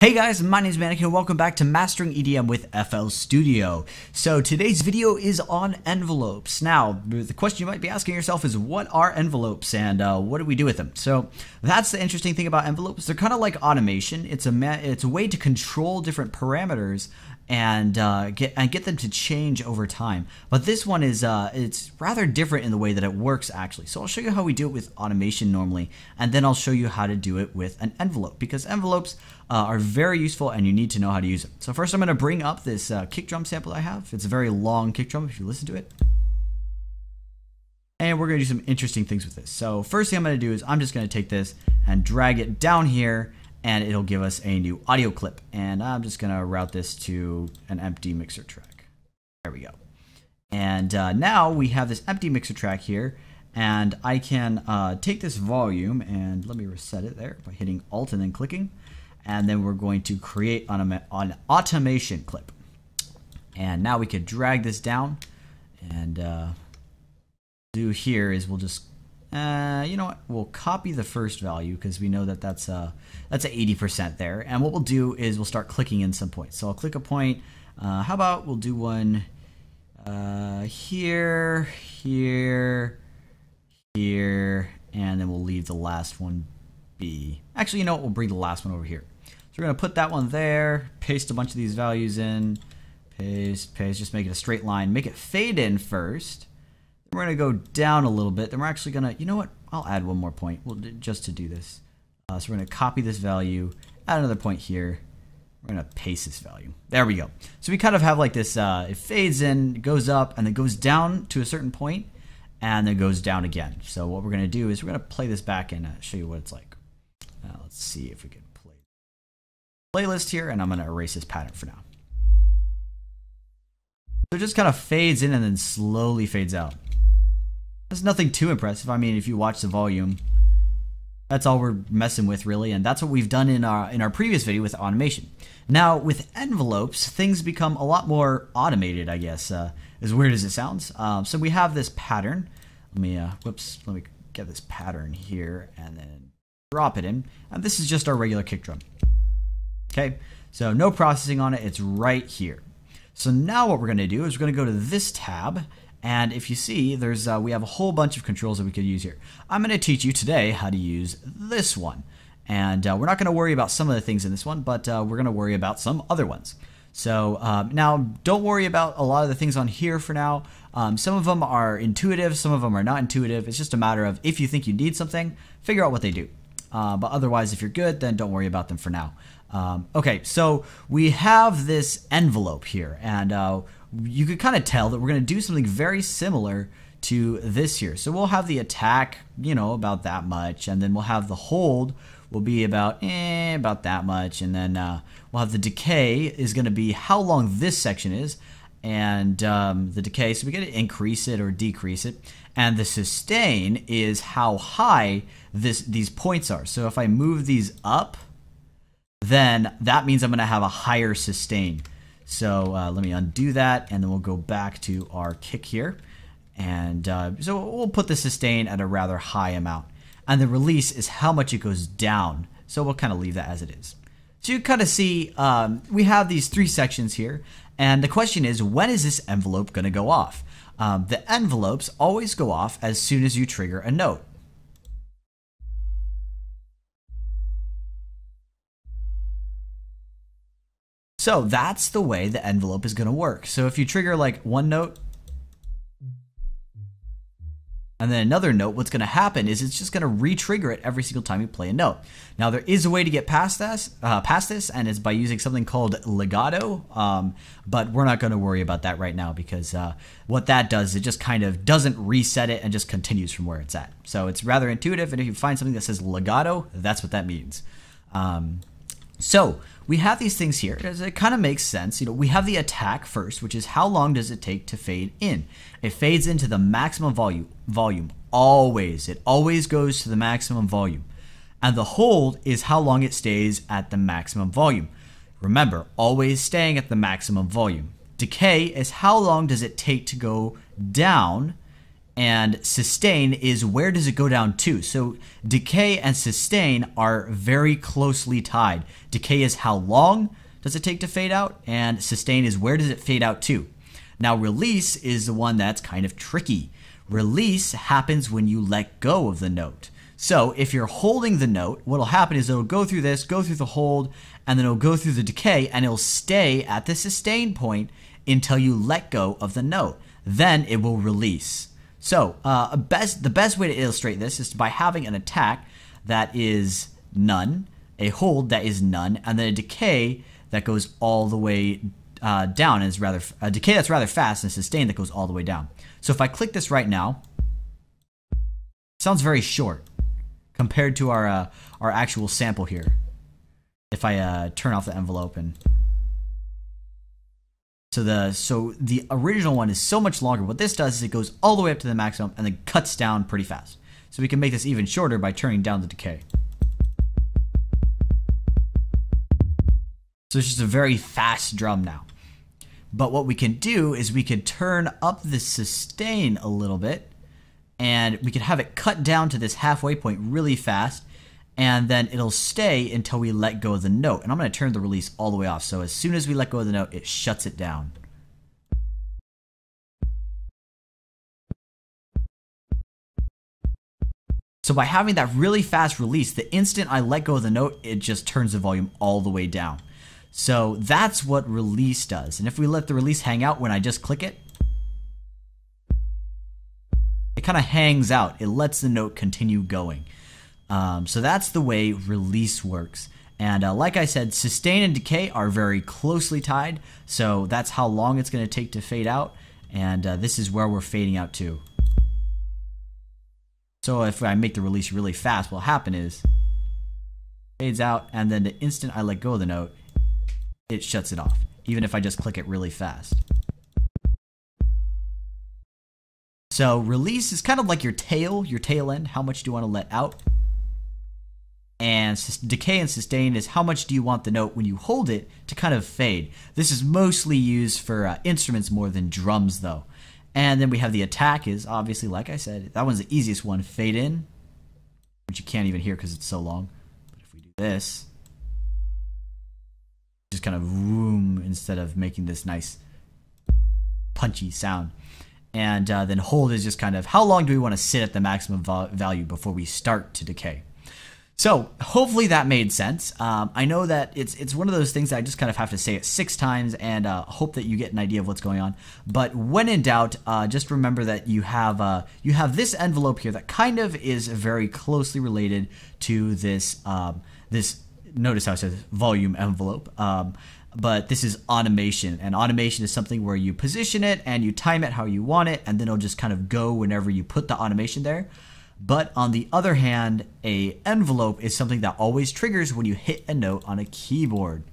Hey guys, my name is Mannequin and welcome back to Mastering EDM with FL Studio. So today's video is on envelopes. Now, the question you might be asking yourself is what are envelopes and what do we do with them? So that's the interesting thing about envelopes. They're kind of like automation. It's a way to control different parameters and get them to change over time. But this one is it's rather different in the way that it works actually. So I'll show you how we do it with automation normally, and then I'll show you how to do it with an envelope, because envelopes are very useful and you need to know how to use them. So first I'm going to bring up this kick drum sample I have. It's a very long kick drum if you listen to it. And we're going to do some interesting things with this. So first thing I'm going to do is I'm just going to take this and drag it down here, and it'll give us a new audio clip. And I'm just going to route this to an empty mixer track. There we go. And now we have this empty mixer track here, and I can take this volume and let me reset it there by hitting Alt and then clicking. And then we're going to create an automation clip. And now we could drag this down, and do here is we'll just you know what, we'll copy the first value because we know that that's a 80% there. And what we'll do is we'll start clicking in some points. So I'll click a point. How about we'll do one here, here, here, and then we'll leave the last one be. Actually, you know what, we'll bring the last one over here. So we're going to put that one there, paste a bunch of these values in, paste, paste, just make it a straight line, make it fade in first. Then we're going to go down a little bit. Then we're actually going to, you know what, I'll add one more point just to do this. So we're going to copy this value, add another point here. We're going to paste this value. There we go. So we kind of have like this, it fades in, goes up, and then goes down to a certain point, and then goes down again. So what we're going to do is we're going to play this back and show you what it's like. Let's see if we can play playlist here, and I'm going to erase this pattern for now. So it just kind of fades in and then slowly fades out. There's nothing too impressive. I mean, if you watch the volume, that's all we're messing with really, and that's what we've done in our previous video with automation. Now with envelopes, things become a lot more automated, I guess, as weird as it sounds. So we have this pattern. Let me get this pattern here and then drop it in, and this is just our regular kick drum. Okay, so no processing on it, it's right here. So now what we're going to do is we're going to go to this tab, and if you see, there's we have a whole bunch of controls that we could use here. I'm going to teach you today how to use this one, and we're not going to worry about some of the things in this one, but we're going to worry about some other ones. So now don't worry about a lot of the things on here for now. Some of them are intuitive, some of them are not intuitive. It's just a matter of if you think you need something, figure out what they do. But otherwise, if you're good, then don't worry about them for now. Okay, so we have this envelope here, and you could kind of tell that we're going to do something very similar to this here. So we'll have the attack, you know, about that much, and then we'll have the hold will be about that much, and then we'll have the decay is going to be how long this section is, and the decay, so we got to increase it or decrease it, and the sustain is how high these points are. So if I move these up, then that means I'm going to have a higher sustain. So let me undo that, and then we'll go back to our kick here, and so we'll put the sustain at a rather high amount, and the release is how much it goes down. So we'll kind of leave that as it is. So you kind of see we have these three sections here, and the question is, when is this envelope going to go off? The envelopes always go off as soon as you trigger a note. So that's the way the envelope is going to work. So if you trigger like one note and then another note, what's going to happen is it's just going to re-trigger it every single time you play a note. Now there is a way to get past this, and it's by using something called legato, but we're not going to worry about that right now, because what that does, it just kind of doesn't reset it and just continues from where it's at. So it's rather intuitive, and if you find something that says legato, that's what that means. So we have these things here. It kind of makes sense. You know, we have the attack first, which is how long does it take to fade in? It fades into the maximum volume. Always. It always goes to the maximum volume. And the hold is how long it stays at the maximum volume. Remember, always staying at the maximum volume. Decay is how long does it take to go down and sustain is where does it go down to. So decay and sustain are very closely tied. Decay is how long does it take to fade out, and sustain is where does it fade out to. Now release is the one that's kind of tricky. Release happens when you let go of the note. So if you're holding the note, what'll happen is it'll go through this, go through the hold, and then it'll go through the decay, and it'll stay at the sustain point until you let go of the note. Then it will release. So the best way to illustrate this is by having an attack that is none, a hold that is none, and then a decay that goes all the way down, and is rather a decay that's rather fast, and a sustain that goes all the way down. So if I click this right now, it sounds very short compared to our actual sample here. If I turn off the envelope and so the original one is so much longer. What this does is it goes all the way up to the maximum and then cuts down pretty fast. So we can make this even shorter by turning down the decay. So it's just a very fast drum now. But what we can do is we could turn up the sustain a little bit, and we could have it cut down to this halfway point really fast, and then it'll stay until we let go of the note. And I'm going to turn the release all the way off, so as soon as we let go of the note, it shuts it down. So by having that really fast release, the instant I let go of the note, it just turns the volume all the way down. So that's what release does. And if we let the release hang out when I just click it, it kind of hangs out. It lets the note continue going. So that's the way release works. And like I said, sustain and decay are very closely tied. So that's how long it's going to take to fade out. And this is where we're fading out to. So if I make the release really fast, what'll happen is fades out, and then the instant I let go of the note, it shuts it off, even if I just click it really fast. So release is kind of like your tail end. How much do you want to let out? And decay and sustain is how much do you want the note when you hold it to kind of fade. This is mostly used for instruments more than drums though. And then we have the attack is obviously, like I said, that one's the easiest one. Fade in, which you can't even hear because it's so long. But if we do this, just kind of vroom instead of making this nice punchy sound. And then hold is just kind of how long do we want to sit at the maximum value before we start to decay. So hopefully that made sense. I know that it's one of those things that I just kind of have to say it 6 times and hope that you get an idea of what's going on. But when in doubt, just remember that you have this envelope here that kind of is very closely related to this notice how it says volume envelope. But this is automation, and automation is something where you position it and you time it how you want it, and then it'll just kind of go whenever you put the automation there. But on the other hand, a envelope is something that always triggers when you hit a note on a keyboard.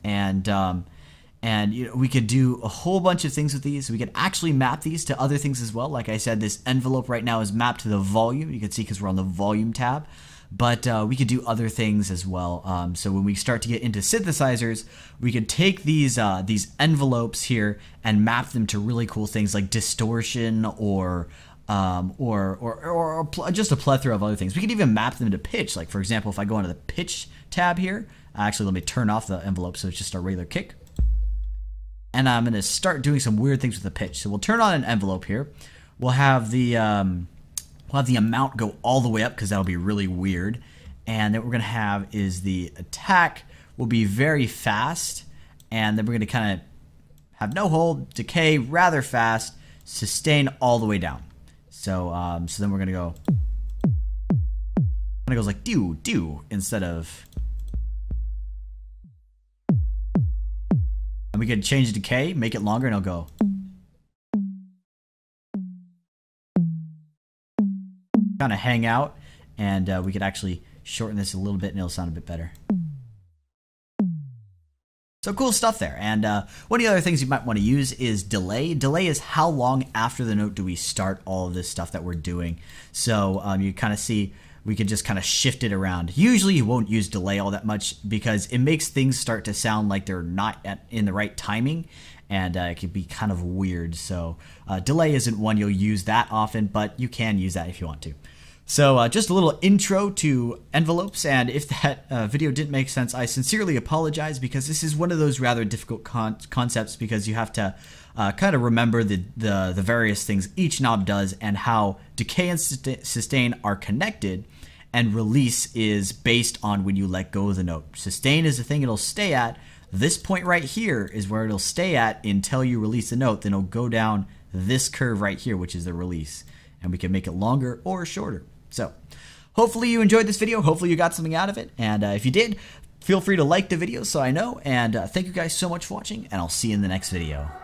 And you know, we could do a whole bunch of things with these. We could actually map these to other things as well. Like I said, this envelope right now is mapped to the volume. You can see because we're on the volume tab. But we could do other things as well. So when we start to get into synthesizers, we could take these envelopes here and map them to really cool things like distortion or just a plethora of other things. We could even map them to pitch. Like for example, if I go into the pitch tab here, actually let me turn off the envelope so it's just a regular kick. And I'm going to start doing some weird things with the pitch. So we'll turn on an envelope here. We'll have the amount go all the way up because that'll be really weird. And then what we're going to have is the attack will be very fast. And then we're going to kind of have no hold, decay rather fast, sustain all the way down. So then we're going to go, and it goes like do, instead of, and we could change the decay, make it longer, and it'll go. Kind of hang out, and we could actually shorten this a little bit and it'll sound a bit better. So cool stuff there. And one of the other things you might want to use is delay. Delay is how long after the note do we start all of this stuff that we're doing. So you kind of see we could just kind of shift it around. Usually you won't use delay all that much because it makes things start to sound like they're not in the right timing, and it can be kind of weird. So delay isn't one you'll use that often, but you can use that if you want to. So just a little intro to envelopes, and if that video didn't make sense, I sincerely apologize, because this is one of those rather difficult concepts, because you have to kind of remember the various things each knob does and how decay and sustain are connected, and release is based on when you let go of the note. Sustain is the thing it'll stay at. This point right here is where it'll stay at until you release the note. Then it'll go down this curve right here, which is the release, and we can make it longer or shorter. So hopefully you enjoyed this video. Hopefully you got something out of it. And if you did, feel free to like the video so I know. And thank you guys so much for watching, and I'll see you in the next video.